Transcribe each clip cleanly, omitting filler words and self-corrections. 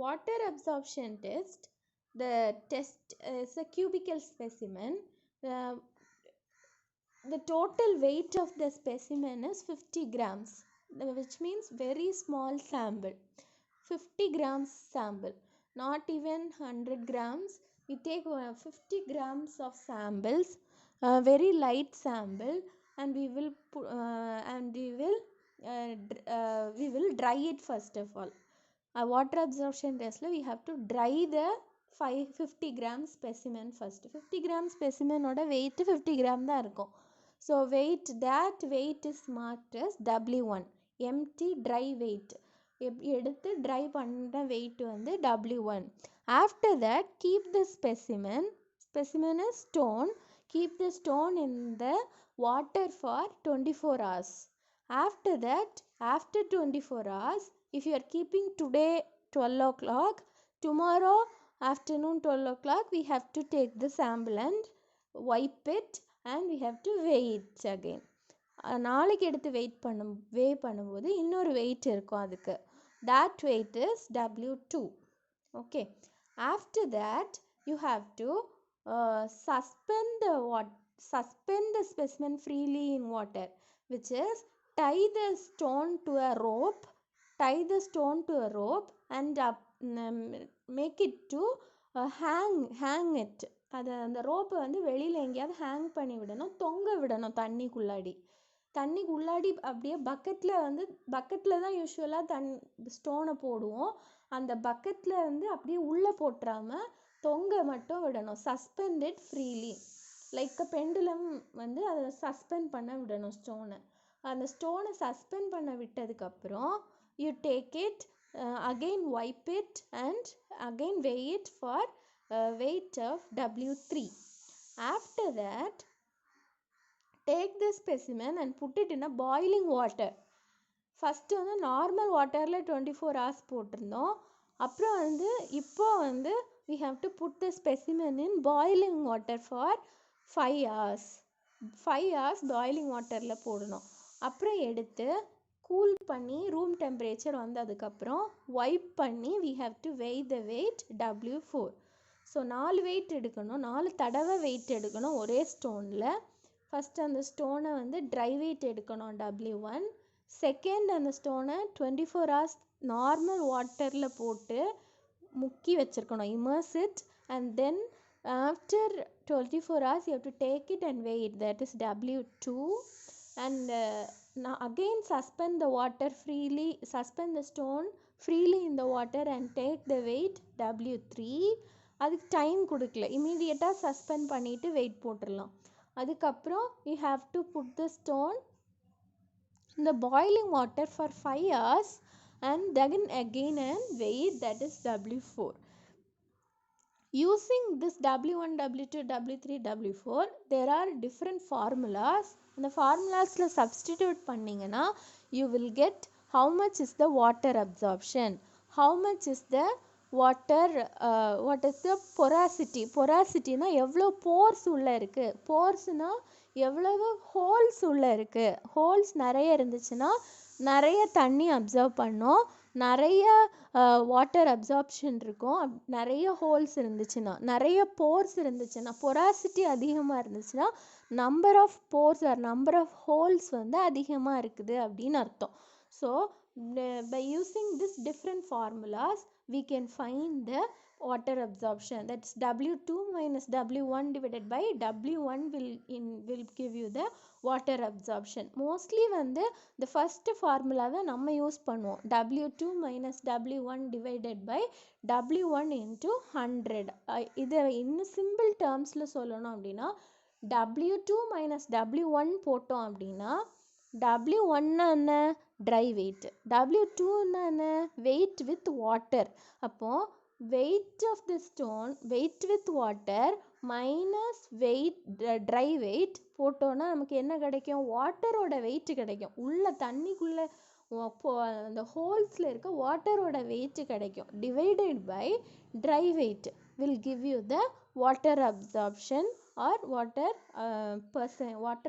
Water absorption test. The test is a cubical specimen. Uh, the total weight of the specimen is 50 grams, which means very small sample. 50 grams sample, not even 100 grams. We take 50 grams of samples, very light sample, and we will dry it first of all. Water absorption test we have to dry the 50 gram specimen first. 50 gram specimen oda weight 50 gram தான் இருக்கும். So weight is marked as W1, empty dry weight. எடுத்து dry பண்ண weight வந்து W1. After that, keep the specimen is stone. Keep the stone in the water for 24 hours. After that, after 24 hours, if you are keeping today 12 o'clock, tomorrow afternoon 12 o'clock, we have to take the sample and wipe it, and we have to weigh it again. நாளைக்கு எடுத்து weigh பண்ணும்போது இன்னொரு weight இருக்கும் அதுக்கு. That weight is W2. Okay. After that, you have to suspend the specimen freely in water, which is tie the stone to a rope and make it to hang it. அந்த ரோப்பை வந்து வெளியில் எங்கேயாவது hang பண்ணி விடணும், தொங்க விடணும் தண்ணிக்குள்ளாடி அப்படியே பக்கெட்டில் தான் யூஸ்வலாக ஸ்டோனை போடுவோம். அந்த பக்கெட்டில் வந்து அப்படியே உள்ளே போட்டுறாமல் தொங்க மட்டும் விடணும். சஸ்பெண்டட் ஃப்ரீலி லைக் பெண்டுலம் வந்து அதை சஸ்பெண்ட் பண்ண விடணும் ஸ்டோனை. அந்த ஸ்டோனை சஸ்பெண்ட் பண்ண விட்டதுக்கப்புறம் you take it, again wipe it, and again weigh it for weight of W3. After that, take the specimen and put it in a boiling water. First வந்து normal வாட்டரில் 24 hours போட்டிருந்தோம். அப்புறம் வந்து இப்போ வந்து we have to put the specimen in boiling water for 5 hours. 5 hours boiling வாட்டரில் போடணும். அப்புறம் எடுத்து கூல் பண்ணி ரூம் டெம்பரேச்சர் வந்ததுக்கப்புறம் வைப் பண்ணி we have to weigh the weight W4. So 4 weight எடுக்கணும், 4 தடவை வெயிட் எடுக்கணும் ஒரே ஸ்டோனில். ஃபஸ்ட்டு அந்த ஸ்டோனை வந்து ட்ரை வெயிட் எடுக்கணும் W1. செகண்ட் அந்த ஸ்டோனை 24 hours நார்மல் வாட்டரில் போட்டு முக்கி வச்சுருக்கணும், immerse it, and then after 24 hours you have to take it and weigh it, that is W2. And now again suspend the stone freely in the water and take the weight W3. அதுக்கு time கொடுக்கல, இமீடியட்டாக suspend பண்ணிவிட்டு wait போட்டுடலாம். அதுக்கப்புறம் you have to put the stone in the boiling water for 5 hours and then again and weigh it, that is W4. Using this W1, W2, W3, W4, there are different formulas. இந்த ஃபார்முலாஸில் substitute பண்ணிங்கன்னா you will get how much is the water absorption, how much is the water, what is the porosity னா எவ்வளோ force உள்ளே இருக்குது, போர்ஸ்னா எவ்வளவு holes உள்ளே இருக்குது. Holes நிறைய இருந்துச்சுன்னா நிறைய தண்ணி அப்சர்வ் பண்ணோம், நிறைய வாட்டர் அப்சார்ப்ஷன் இருக்கும். நிறைய ஹோல்ஸ் இருந்துச்சுன்னா, நிறைய போர்ஸ் இருந்துச்சுன்னா, பொராசிட்டி அதிகமாக இருந்துச்சுன்னா number of pores or number of holes வந்து அதிகமாக இருக்குது அப்படின்னு அர்த்தம். So by using this different formulas we can find the water absorption, that's W2 minus W1 divided by W1 will give you the water absorption. Mostly வந்து the first formula தான் நம்ம use பண்ணுவோம், W2 minus W1 divided by W1 into 100. இதை இன்னும் simple டேர்ம்ஸில் சொல்லணும் அப்படின்னா W2 minus W1 போட்டோம் அப்படின்னா W1 என்ன ட்ரை வெயிட், W2 என்ன வெயிட் வித் வாட்டர். அப்போது weight of the stone, weight with water minus weight dry weight போட்டோன்னா நமக்கு என்ன கிடைக்கும், வாட்டரோட வெயிட் கிடைக்கும். உள்ள தண்ணிக்குள்ளே அந்த ஹோல்ஸில் இருக்க வாட்டரோட வெயிட் கிடைக்கும். Divided by dry weight will give you the water absorption or water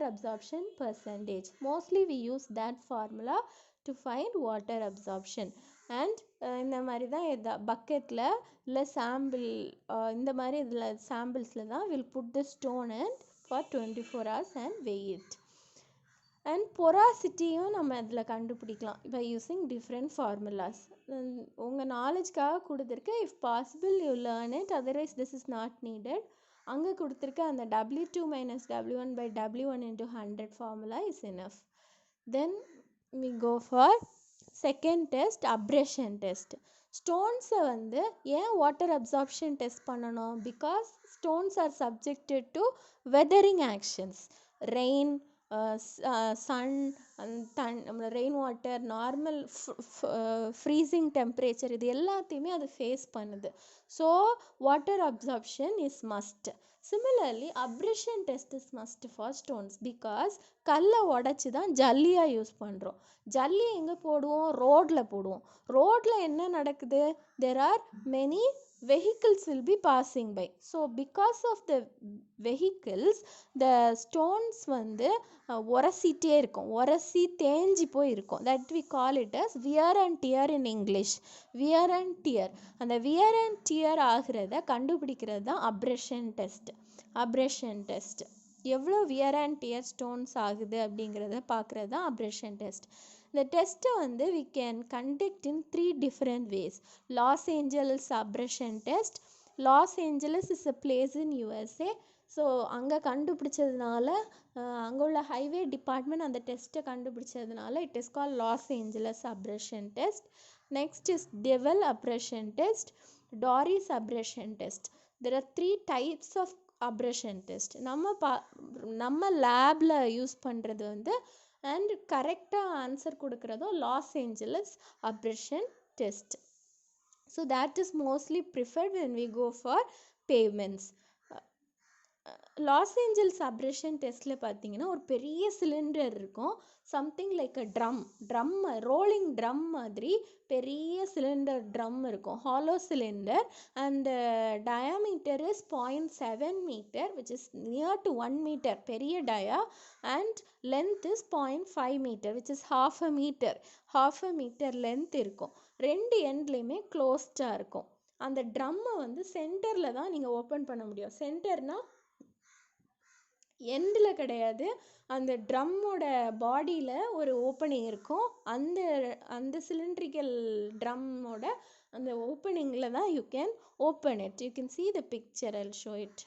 absorption percentage. Mostly we use that formula to find water absorption. And இந்த மாதிரி தான் பக்கெட்டில் இல்லை சாம்பிள் இந்த மாதிரி இதில் சாம்பிள்ஸில் தான் will put the stone and for 24 hours and weigh it. And பொராசிட்டியும் நம்ம இதில் கண்டுபிடிக்கலாம் பை யூஸிங் டிஃப்ரெண்ட் ஃபார்முலாஸ். உங்கள் நாலேஜ்க்காக கொடுத்துருக்க, if possible you learn it, otherwise this is not needed. அங்கே கொடுத்துருக்க அந்த W2 - W1 by W1 into 100 formula is enough. Then we go for second test, abrasion test. ஸ்டோன்ஸை வந்து ஏன் வாட்டர் அப்சார்ப்ஷன் டெஸ்ட் பண்ணணும்? Because stones are subjected to weathering actions. Rain, sun, rain water, normal freezing temperature, இது எல்லாத்தையுமே அது face பண்ணுது. So water absorption is must. Similarly abrasion test is must for stones because கல்லை உடச்சி தான் ஜல்லியாக use பண்ணுறோம். ஜல்லி எங்கே போடுவோம்? ரோட்டில் போடுவோம். ரோட்டில் என்ன நடக்குது? there are many vehicles will be passing by. So because of the vehicles, the stones வந்து உரசிட்டே இருக்கும், உரசி தேஞ்சி போய் இருக்கும். that we call it as wear and tear in English. wear and tear. அந்த wear and tear ஆகிறத கண்டுபிடிக்கிறது தான் அப்ரேஷன் test. அப்ரேஷன் test எவ்வளோ வியர் அண்ட் டியர் ஸ்டோன்ஸ் ஆகுது அப்படிங்கிறத பார்க்குறது தான் அப்ரேஷன் டெஸ்ட். இந்த டெஸ்ட்டை வந்து we can conduct in 3 different ways. Los Angeles abrasion test. Los Angeles is a place in USA. So அங்கே கண்டுபிடிச்சதுனால, அங்கே உள்ள ஹைவே டிபார்ட்மெண்ட் அந்த டெஸ்ட்டை கண்டுபிடிச்சதுனால it is call Los Angeles abrasion test. Next is Deval abrasion test, Dorry abrasion test. there are 3 types of abrasion test. நம்ம லேபில் use பண்ணுறது வந்து அண்ட் கரெக்டாக ஆன்சர் கொடுக்குறதும் Los Angeles abrasion test. So that is mostly preferred when we go for pavements. Loss Angeles abrasion டெஸ்ட்டில் பார்த்தீங்கன்னா ஒரு பெரிய சிலிண்டர் இருக்கும், something like a drum rolling drum மாதிரி பெரிய சிலிண்டர் ட்ரம் இருக்கும், hollow cylinder. And diameter is 0.7 meter which is near to 1 meter, பெரிய dia. And length is 0.5 meter which is half a meter length இருக்கும். ரெண்டு எண்ட்லேயுமே க்ளோஸ்டாக இருக்கும். அந்த ட்ரம்மை வந்து சென்டரில் தான் நீங்கள் ஓப்பன் பண்ண முடியும். சென்டர்னால் எண்டில் கிடையாது, அந்த ட்ரம்மோட பாடியில் ஒரு ஓப்பனிங் இருக்கும். அந்த சிலிண்ட்ரிக்கல் ட்ரம்மோட அந்த ஓப்பனிங்கில் தான் you can open it. You can see the picture, I'll show it.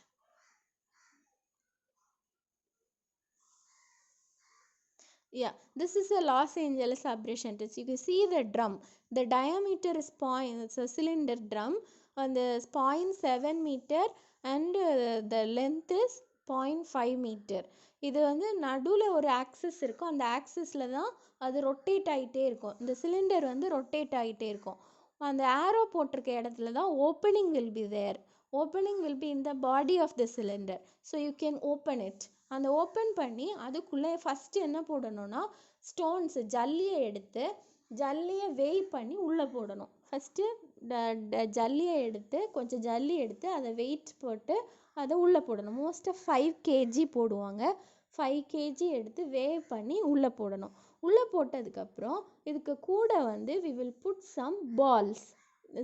Yeah, this is a Los Angeles abrasion test. You can see the drum. The diameter is it's a cylinder drum, and the 0.7 meter, and the length is 0.5 meter. இது வந்து நடுவில் ஒரு axis இருக்கும், அந்த ஆக்சிஸில் தான் அது rotate ஆகிட்டே இருக்கும். இந்த சிலிண்டர் வந்து ரொட்டேட் ஆகிட்டே இருக்கும். அந்த ஆரோ போட்டிருக்க இடத்துல தான் opening will be there. Opening will be in the body of the cylinder. So you can open it. அந்த ஓப்பன் பண்ணி அதுக்குள்ளே ஃபஸ்ட்டு என்ன போடணும்னா ஸ்டோன்ஸு ஜல்லியை எடுத்து ஜல்லியை வெய் பண்ணி உள்ளே போடணும். ஃபஸ்ட்டு ஜல்லியை எடுத்து கொஞ்சம் ஜல்லி எடுத்து அதை வெயிட் போட்டு அதை உள்ளே போடணும். மோஸ்ட்டாக 5 kg போடுவாங்க. 5 kg எடுத்து வேவ் பண்ணி உள்ளே போடணும். உள்ளே போட்டதுக்கப்புறம் இதுக்கு கூட வந்து we will put some balls,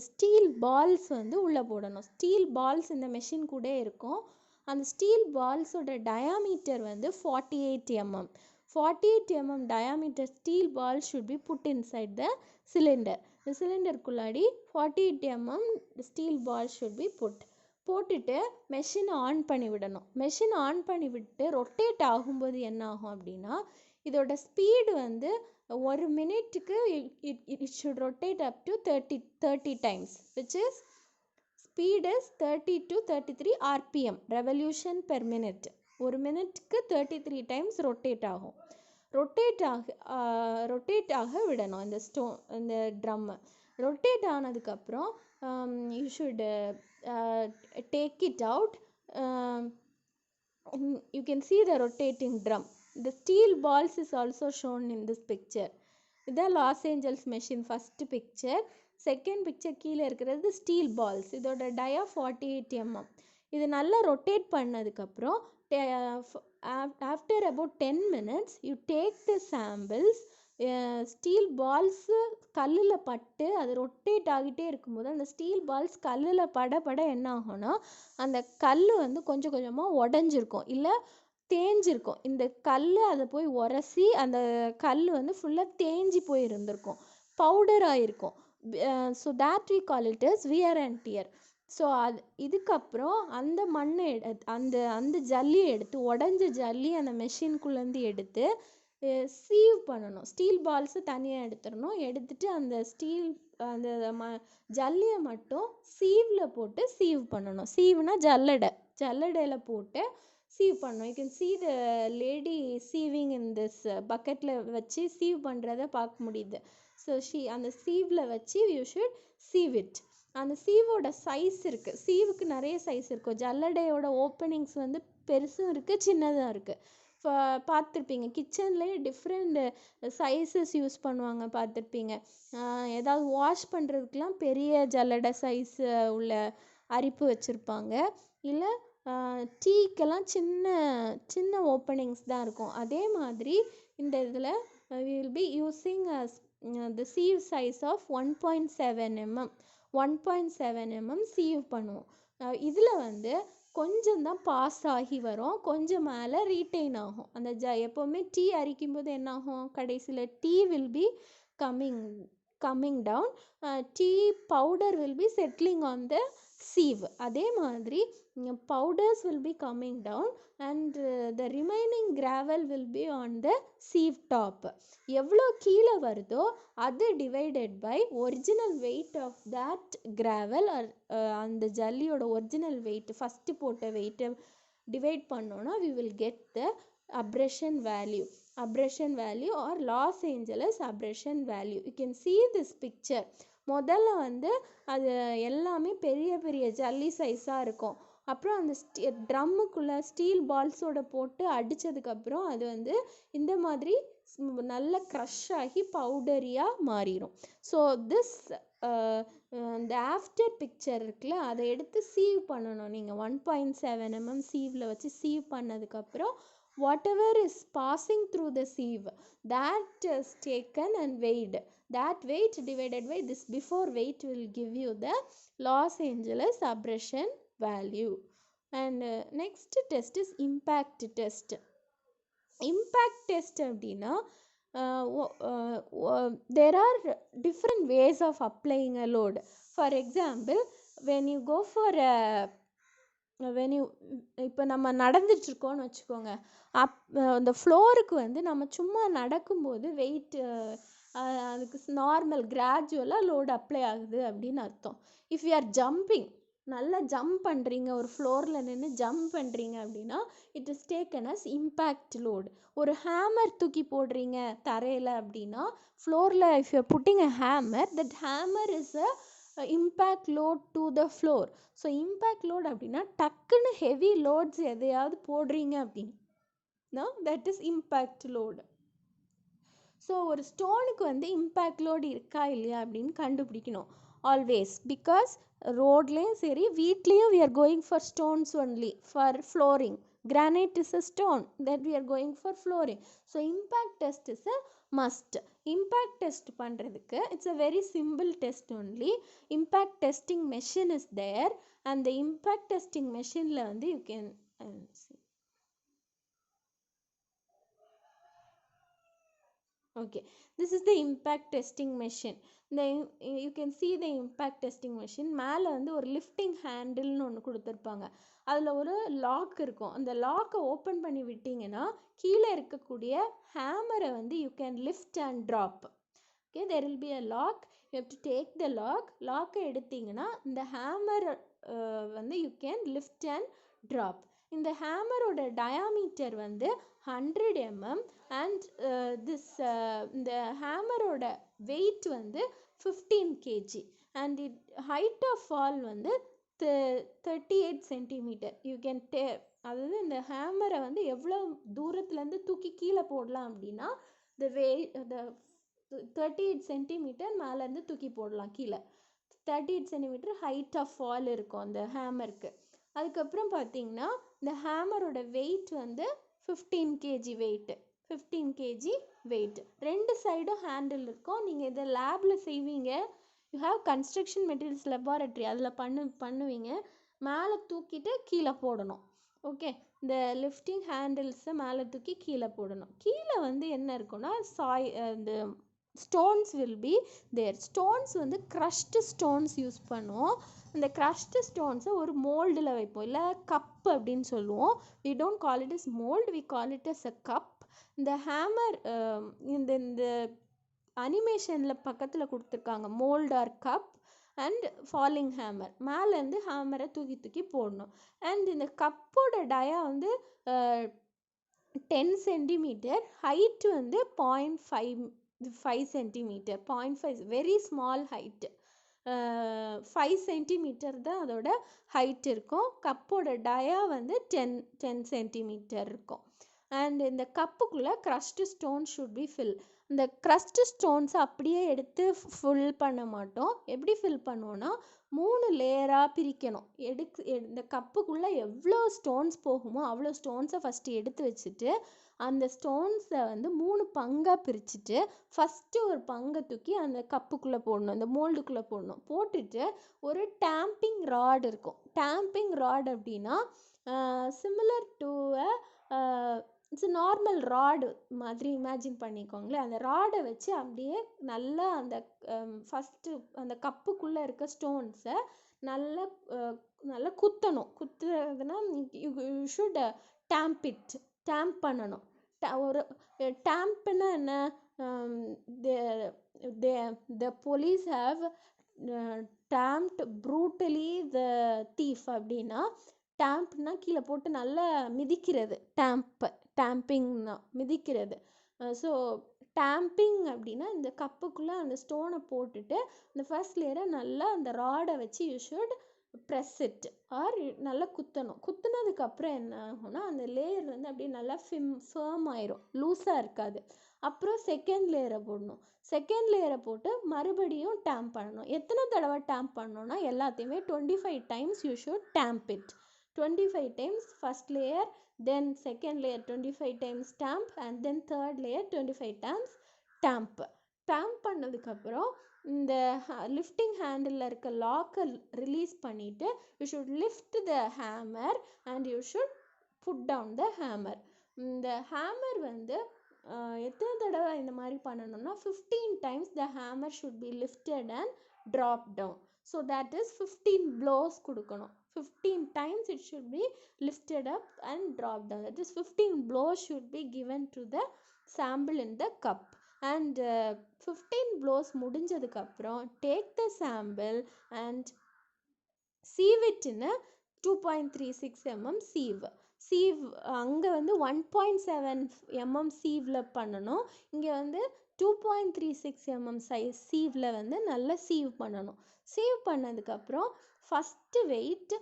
steel balls வந்து உள்ளே போடணும். ஸ்டீல் பால்ஸ் இந்த மெஷின் கூட இருக்கும். அந்த ஸ்டீல் பால்ஸோட டயாமீட்டர் வந்து 48 mm. 48 mm diameter steel ball should be put inside the cylinder. இந்த சிலிண்டருக்குள்ளாடி 48 mm steel ball should be put. போட்டுட்டு மெஷினை ஆன் பண்ணி விடணும். மெஷின் ஆன் பண்ணி விட்டு ரொட்டேட் ஆகும்போது என்ன ஆகும் அப்படின்னா, இதோட ஸ்பீடு வந்து ஒரு மினிட்டுக்கு it should rotate up to 30 times, which is speed is 30 to 33 rpm, revolution per minute. ஒரு மினிட்டுக்கு 33 times ரொட்டேட் ஆகும். ரொட்டேட் ஆக விடணும் இந்த ட்ரம்மை. ரொட்டேட் ஆனதுக்கப்புறம் you should take it out. You can see the rotating drum. The steel balls is also shown in this picture. இது Los Angeles machine first picture. Second picture கீழே இருக்கிறது steel balls. இதோட டயா 48 mm. இது நல்லா rotate பண்ணதுக்கப்புறம் after about 10 minutes you take the samples steel balls கல்லில் பட்டு அது ரொட்டேட் ஆகிட்டே இருக்கும்போது அந்த ஸ்டீல் பால்ஸ் கல்லில் பட என்ன ஆகும்னா அந்த கல் வந்து கொஞ்சம் கொஞ்சமாக உடஞ்சிருக்கும் இல்லை தேஞ்சிருக்கும். இந்த கல் அதை போய் உரசி அந்த கல் வந்து ஃபுல்லாக தேஞ்சி போய் இருந்திருக்கும், பவுடர் ஆகிருக்கும். So that we call it is wear and tear. So இதுக்கப்புறம் அந்த மண்ணை அந்த ஜல்லியை எடுத்து உடஞ்ச ஜல்லி அந்த மெஷின்குள்ளேருந்து எடுத்து சீவ் பண்ணணும். ஸ்டீல் பால்ஸை தனியாக எடுத்துடணும். எடுத்துட்டு அந்த அந்த ஜல்லியை மட்டும் சீவில் போட்டு சீவ் பண்ணணும். சீவ்னா ஜல்லடையில் போட்டு சீவ் பண்ணணும். You can see the lady சீவிங் in this பக்கெட்டில் வச்சு சீவ் பண்ணுறதை பார்க்க முடியுது. ஸோ அந்த சீவில் வச்சு யூ ஷுட் சீவ் இட். அந்த சீவோட சைஸ் இருக்குது. சீவுக்கு நிறைய சைஸ் இருக்கும். ஜல்லடையோட ஓப்பனிங்ஸ் வந்து பெருசும் இருக்குது, சின்னதாக இருக்குது. பார்த்துருப்பீங்க கிச்சன்லேயே டிஃப்ரெண்ட் சைஸஸ் யூஸ் பண்ணுவாங்க, பார்த்துருப்பீங்க. ஏதாவது வாஷ் பண்ணுறதுக்கெலாம் பெரிய ஜல்லடை சைஸ் உள்ள அரிப்பு வச்சுருப்பாங்க. இல்லை டீக்கெல்லாம் சின்ன சின்ன ஓப்பனிங்ஸ் தான் இருக்கும். அதே மாதிரி இந்த இதில் we will be using the sieve size of 1.7 mm 1.7 mm sieve பண்ணுவோம். இதில் வந்து கொஞ்சம் தான் பாஸ் ஆகி வரும், கொஞ்சம் மேலே ரீட்டைன் ஆகும். அந்த எப்போவுமே டீ அரிக்கும் போது என்ன ஆகும், கடைசியில் tea will be coming down, tea powder will be settling on the sieve. அதே மாதிரி powders will be coming down and the remaining gravel will be on the sieve top. எவ்வளோ கீழே வருதோ அது divided by original weight of that gravel or அந்த ஜல்லியோட original wait first போட்ட வெயிட்டை divide பண்ணோன்னா we will get the abrasion value or Los Angeles abrasion value. You can see this picture. முதல்ல வந்து அது எல்லாமே பெரிய பெரிய ஜல்லி சைஸாக இருக்கும். அப்புறம் அந்த ட்ரம்முக்குள்ளே ஸ்டீல் பால்ஸோட போட்டு அடித்ததுக்கப்புறம் அது வந்து இந்த மாதிரி நல்ல க்ரஷ் ஆகி பவுடரியாக மாறிடும். ஸோ திஸ் இந்த ஆஃப்டர் பிக்சர் இருக்குல்ல, அதை எடுத்து சீவ் பண்ணணும். நீங்கள் 1.7 mm சீவில் வச்சு சீவ் பண்ணதுக்கப்புறம் whatever is passing through the sieve, that is taken and weighed. That weight divided by this before weight will give you the Los Angeles abrasion value. And next test is impact test. Impact test அப்படின்னா there are different ways of applying a load. For example, when you go for a இப்போ நம்ம நடந்துட்டுருக்கோன்னு வச்சுக்கோங்க, அந்த ஃப்ளோருக்கு வந்து நம்ம சும்மா நடக்கும்போது வெயிட் அதுக்கு நார்மல் கிராஜுவலாக லோடு அப்ளை ஆகுது அப்படின்னு அர்த்தம். இஃப் யூ ஆர் ஜம்பிங், நல்லா ஜம்ப் பண்ணுறீங்க, ஒரு ஃப்ளோரில் நின்று ஜம்ப் பண்ணுறீங்க அப்படின்னா it is taken as impact load. ஒரு ஹேமர் தூக்கி போடுறீங்க தரையில் அப்படின்னா ஃப்ளோரில் if you are putting a hammer, that hammer is a impact load to the floor. So impact load அப்படின்னா டக்குன்னு ஹெவி லோட்ஸ் எதையாவது போடுறீங்க அப்படின்னா that is impact load. So ஒரு ஸ்டோனுக்கு வந்து இம்பேக்ட் லோடு இருக்கா இல்லையா அப்படின்னு கண்டுபிடிக்கணும் ஆல்வேஸ். பிகாஸ் ரோட்லேயும் சரி வீட்லேயும் we are going for stones only for flooring. Granite is a stone that we are going for flooring. So impact test is a must. Impact test பண்ணுறதுக்கு it's a very simple test only. Impact testing machine is there and the impact testing machineல வந்து you can see. Okay, this is the impact testing machine. You can see the impact testing machine. மேலே வந்து ஒரு lifting ஹேண்டில்னு ஒன்று கொடுத்துருப்பாங்க. அதில் ஒரு lock இருக்கும். அந்த லாக்கை ஓப்பன் பண்ணி விட்டிங்கன்னா கீழே இருக்கக்கூடிய ஹேமரை வந்து you can lift and drop. Okay, there will be a lock. You have to take the lock. லாக்கை எடுத்திங்கன்னா இந்த ஹேமர் வந்து you can lift and drop. இந்த ஹேமரோட டயாமீட்டர் வந்து 100 mm and இந்த ஹேமரோட வெயிட் வந்து 15 kg and height of fall வந்து 38 cm. You can அதாவது இந்த ஹேமரை வந்து எவ்வளோ தூரத்துலேருந்து தூக்கி கீழே போடலாம் அப்படின்னா the 38 cm மேலேருந்து தூக்கி போடலாம் கீழே. 38 cm height of fall இருக்கும் அந்த ஹேமருக்கு. அதுக்கப்புறம் பார்த்தீங்கன்னா இந்த ஹேமரோட வெயிட் வந்து 15 kg வெயிட்டு. 15 kg weight. ரெண்டு சைடும் ஹேண்டில் இருக்கும். நீங்கள் இதை லேபில் செய்வீங்க. You have construction materials laboratory, அதில் பண்ணுவீங்க. மேலே தூக்கிட்டு கீழே போடணும். ஓகே, இந்த லிஃப்டிங் ஹேண்டில்ஸை மேலே தூக்கி கீழே போடணும். கீழே வந்து என்ன இருக்குன்னா இந்த stones will be there. Stones வந்து க்ரஷ்டு ஸ்டோன்ஸ் யூஸ் பண்ணுவோம். இந்த க்ரஷ்டு ஸ்டோன்ஸை ஒரு மோல்டில் வைப்போம், இல்லை கப் அப்படின்னு சொல்லுவோம். We don't call it is mould, we call it is a cup. இந்த ஹேமர் இந்த அனிமேஷனில் பக்கத்தில் கொடுத்துருக்காங்க mould or cup and falling hammer. மேலேருந்து ஹேமரை தூக்கி தூக்கி போடணும். அண்ட் இந்த கப்போட டயா வந்து 10 சென்டிமீட்டர், ஹைட்டு வந்து 0.5 centimetre. 0.5 very small height. 5 centimetre தான் அதோட ஹைட் இருக்கும். கப்போட டயா வந்து 10 சென்டிமீட்டர் இருக்கும். அண்ட் இந்த கப்புக்குள்ளே crushed stone should be fill. இந்த க்ரஷ்டு ஸ்டோன்ஸை அப்படியே எடுத்து ஃபில் பண்ண மாட்டோம். எப்படி ஃபில் பண்ணுவோன்னா 3 லேயராக பிரிக்கணும். இந்த கப்புக்குள்ளே எவ்வளோ ஸ்டோன்ஸ் போகுமோ அவ்வளோ ஸ்டோன்ஸை ஃபஸ்ட்டு எடுத்து வச்சுட்டு அந்த ஸ்டோன்ஸை வந்து 3 பங்காக பிரிச்சுட்டு ஃபஸ்ட்டு ஒரு பங்கை தூக்கி அந்த கப்புக்குள்ளே போடணும், இந்த மோல்டுக்குள்ளே போடணும். போட்டுட்டு ஒரு டேம்பிங் ராட் இருக்கும். டேம்பிங் ராட் அப்படின்னா similar to it's normal rod மாதிரி இமேஜின் பண்ணிக்கோங்களேன். அந்த ராடை வச்சு அப்படியே நல்லா அந்த ஃபஸ்ட்டு அந்த கப்புக்குள்ளே இருக்க ஸ்டோன்ஸை நல்லா குத்தணும். குத்துறதுன்னா யூ ஷுட் டேம்ப் பண்ணணும். ஒரு டேம்ப்னா என்ன? the police have tamped brutally the thief அப்படின்னா டேம்ப்னா கீழே போட்டு நல்லா மிதிக்கிறது. டேம்பிங்னா மிதிக்கிறது. ஸோ டேம்பிங் அப்படின்னா இந்த கப்புக்குள்ளே அந்த ஸ்டோனை போட்டுட்டு இந்த ஃபர்ஸ்ட் லேயரை நல்லா அந்த ராடை வச்சு you should press it or நல்லா குத்தணும். குத்துனதுக்கப்புறம் என்ன ஆகும்னா அந்த லேயர் வந்து அப்படியே நல்லா ஃபேர்ம் ஆயிரும், லூஸாக இருக்காது. அப்புறம் செகண்ட் லேயரை போடணும். செகண்ட் லேயரை போட்டு மறுபடியும் டேம்ப் பண்ணணும். எத்தனை தடவை டேம்ப் பண்ணணும்னா எல்லாத்தையுமே 25 times you should damp it. 25 times first layer, then second layer 25 times stamp, and then third layer 25 times stamp. Stamp பண்ணதுக்கப்புறம் இந்த லிஃப்டிங் ஹேண்டில் இருக்க லாக்கை ரிலீஸ் பண்ணிவிட்டு you should lift the hammer and you should put down the hammer. இந்த hammer வந்து எத்தனை தடவை இந்த மாதிரி பண்ணணும்னா 15 times the hammer should be lifted and dropped down. So that is 15 blows கொடுக்கணும். 15 times it should be lifted up and dropped down. That is 15 blows should be given to the sample in the cup. And 15 blows முடிஞ்சதுக்கு அப்புறம் take the sample and sieve it in a 2.36 mm sieve. அங்கே வந்து 1.7 mm சீவில் பண்ணணும். இங்கே வந்து 2.36 mm size சீவில் வந்து நல்லா sieve பண்ணணும். சீவ் பண்ணதுக்கப்புறம் ஃபஸ்ட்டு வெயிட்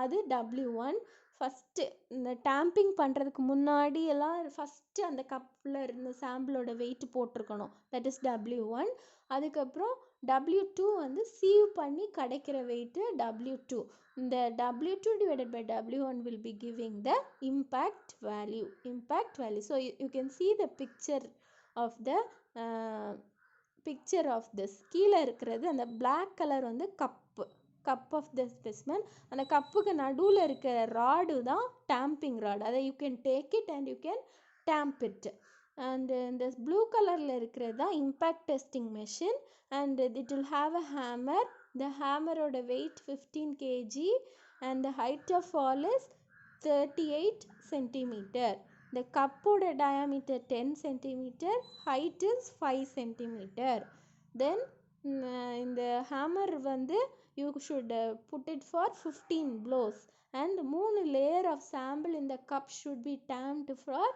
அது W1. ஃபஸ்ட்டு இந்த டேம்பிங் பண்ணுறதுக்கு முன்னாடி எல்லாம் ஃபஸ்ட்டு அந்த கப்பில் இருந்த சாம்பிளோட வெயிட் போட்டிருக்கணும். That is W1. அதுக்கப்புறம் W2 வந்து சீவ் பண்ணி கிடைக்கிற வெயிட்டு W2. இந்த W2 divided by W1 will be giving the impact value. So you can see the picture of this. கீழே இருக்கிறது அந்த black கலர் வந்து கப் ஆஃப் த ஸ்பெசிமன். அந்த கப்புக்கு நடுவில் இருக்கிற ராடு தான் டேம்பிங் ராடு. அதை you can take it and you can damp it. And இந்த ப்ளூ கலரில் இருக்கிறது தான் impact testing machine. And it will have a hammer. The hammer ஓட weight 15 kg and the height of fall is 38 cm. The cup ஓட diameter 10 cm, height is 5 cm. Then இந்த hammer வந்து you should put it for 15 blows and 3 layer of sample in the cup should be tamped for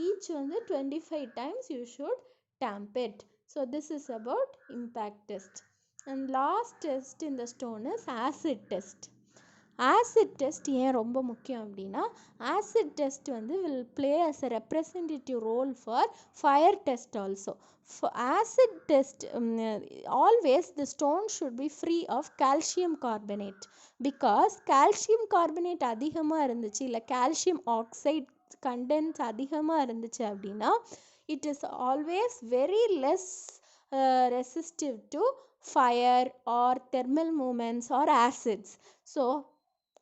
each வந்து 25 times you should tamp it. So this is about impact test. And last test in the stone is acid test. Acid test ஏன் ரொம்ப முக்கியம் அப்படின்னா acid test வந்து will play as a representative role for fire test also. For acid test always the stone should be free of calcium carbonate, because calcium carbonate அதிகமாக இருந்துச்சு இல்லை calcium oxide contents அதிகமாக இருந்துச்சு அப்படின்னா it is always very less resistive to fire or thermal movements or acids. So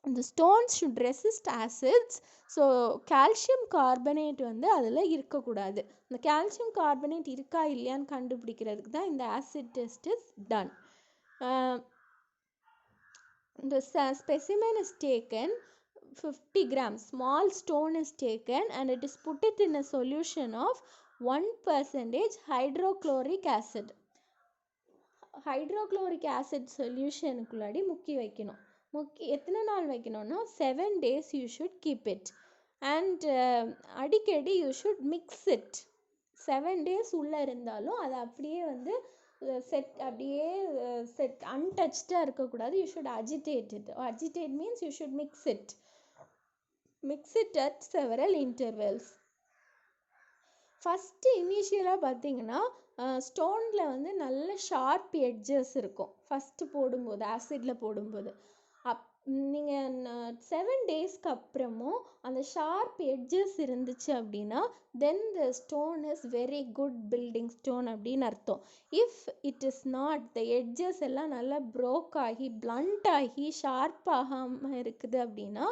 the stones should resist acids. So calcium carbonate வந்து அதில் இருக்கக்கூடாது. இந்த கால்சியம் கார்பனேட் இருக்கா இல்லையான்னு கண்டுபிடிக்கிறதுக்கு தான் இந்த acid test is done. The specimen is taken, 50 grams small stone is taken and it is put it in a solution of 1% hydrochloric acid. Hydrochloric acid சொல்யூஷனுக்குள்ளாடி முக்கி வைக்கணும். எத்தனை நாள் வைக்கணும்னா 7 days you should keep it. And அடிக்கடி you should mix it. 7 days உள்ளே இருந்தாலும் அது அப்படியே வந்து செட் அன்டச்சாக இருக்கக்கூடாது. You should agitate it. Agitate means you should mix it at several intervals. First இனிஷியலாக பார்த்தீங்கன்னா ஸ்டோனில் வந்து நல்ல ஷார்ப் எட்ஜஸ் இருக்கும் ஃபஸ்ட்டு போடும்போது, ஆசிடில் போடும்போது. நீங்கள் 7 daysக்கு அப்புறமும் அந்த ஷார்ப் எட்ஜஸ் இருந்துச்சு அப்படின்னா then the stone is very good building stone அப்படின்னு அர்த்தம். If it is not, the edges எல்லாம் நல்லா ப்ரோக் ஆகி பிளண்ட் ஆகி ஷார்ப் ஆகாமல் இருக்குது அப்படின்னா,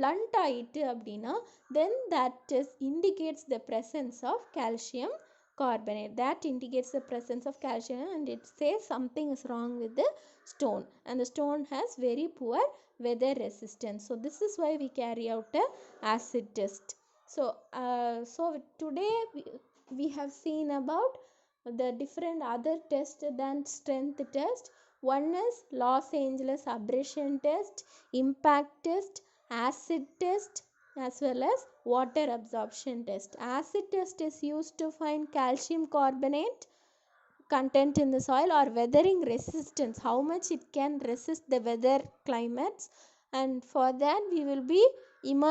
பிளண்ட் ஆகிட்டு அப்படின்னா then that is indicates the presence of calcium carbonate. That indicates the presence of calcium and it says something is wrong with the stone and the stone has very poor weather resistance. So this is why we carry out a acid test. So today we have seen about the different other tests than strength test. One is Los Angeles abrasion test, impact test, acid test, as well as water absorption test. Acid test is used to find calcium carbonate content in the soil or weathering resistance, how much it can resist the weather climates, and for that we will be